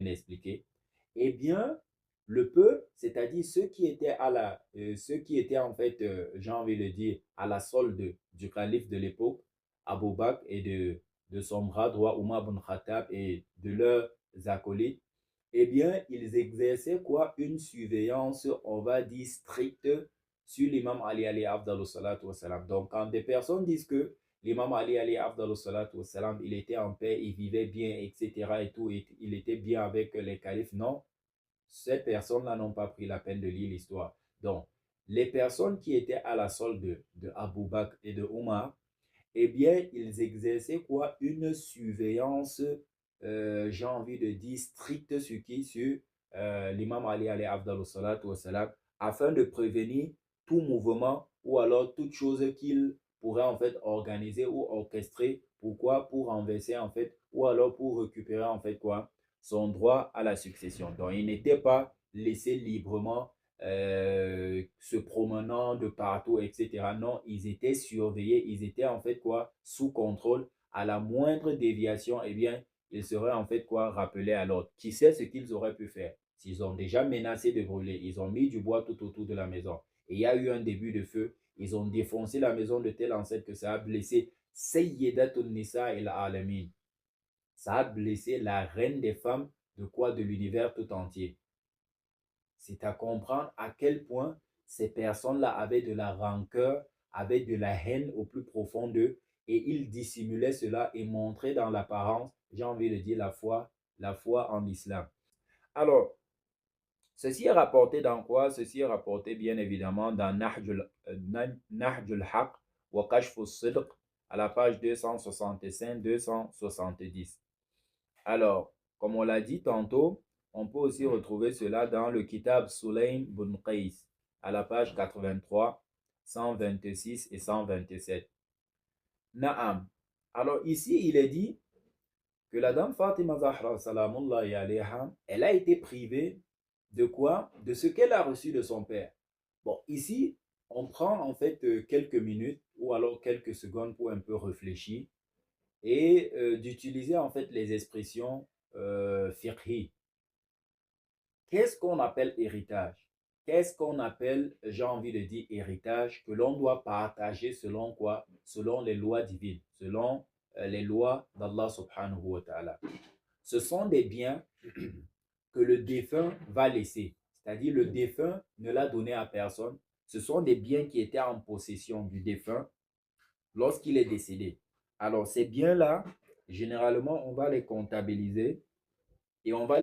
expliqué, eh bien, le peuple, c'est-à-dire ceux qui étaient en fait, j'ai envie de dire, à la solde du calife de l'époque, Abou Bakr et de son bras droit, Omar ibn Khattab et de leurs acolytes, eh bien, ils exerçaient quoi? Une surveillance, on va dire, stricte sur l'imam Ali alayhi afdalus salatu wassalam. Donc, quand des personnes disent que l'imam Ali alayhi afdalus salatu wassalam, il était en paix, il vivait bien, etc. et tout, et il était bien avec les califes, non, ces personnes-là n'ont pas pris la peine de lire l'histoire. Donc, les personnes qui étaient à la solde de Abou Bakr et de Omar, eh bien, ils exerçaient quoi? Une surveillance, j'ai envie de dire, stricte sur qui? Sur l'imam Ali alayhi afdalus salatu wassalam, afin de prévenir tout mouvement ou alors toute chose qu'il pourrait en fait organiser ou orchestrer. Pourquoi? Pour renverser en fait, ou alors pour récupérer en fait quoi? Son droit à la succession. Donc, il n'était pas laissé librement se promenant de partout, etc. Non, ils étaient surveillés, ils étaient en fait quoi? Sous contrôle. À la moindre déviation, eh bien, ils seraient en fait quoi? Rappelés à l'ordre. Qui sait ce qu'ils auraient pu faire? S'ils ont déjà menacé de brûler, ils ont mis du bois tout autour de la maison et il y a eu un début de feu, ils ont défoncé la maison de telle enseigne que ça a blessé Sayyidatun Nisa el Alamin. Ça a blessé la reine des femmes de quoi? De l'univers tout entier. C'est à comprendre à quel point ces personnes-là avaient de la rancœur, avaient de la haine au plus profond d'eux, et ils dissimulaient cela et montraient dans l'apparence, j'ai envie de dire, la foi en l'islam. Alors, ceci est rapporté dans quoi? Ceci est rapporté bien évidemment dans Nahjul Haq wa Kashf Sidq à la page 265-270. Alors, comme on l'a dit tantôt, on peut aussi retrouver cela dans le Kitab Sulaym bin Qais à la page 83, 126 et 127. Naam. Alors ici, il est dit que la dame Fatima Zahra salamullahi alayha, elle a été privée de quoi? De ce qu'elle a reçu de son père. Bon, ici, on prend en fait quelques minutes ou alors quelques secondes pour un peu réfléchir et d'utiliser en fait les expressions fiqhi. Qu'est-ce qu'on appelle héritage? Qu'est-ce qu'on appelle, j'ai envie de dire, héritage que l'on doit partager selon quoi? Selon les lois divines, selon les lois d'Allah subhanahu wa ta'ala. Ce sont des biens que le défunt va laisser. C'est-à-dire le défunt ne l'a donné à personne. Ce sont des biens qui étaient en possession du défunt lorsqu'il est décédé. Alors ces biens-là, généralement, on va les comptabiliser et on va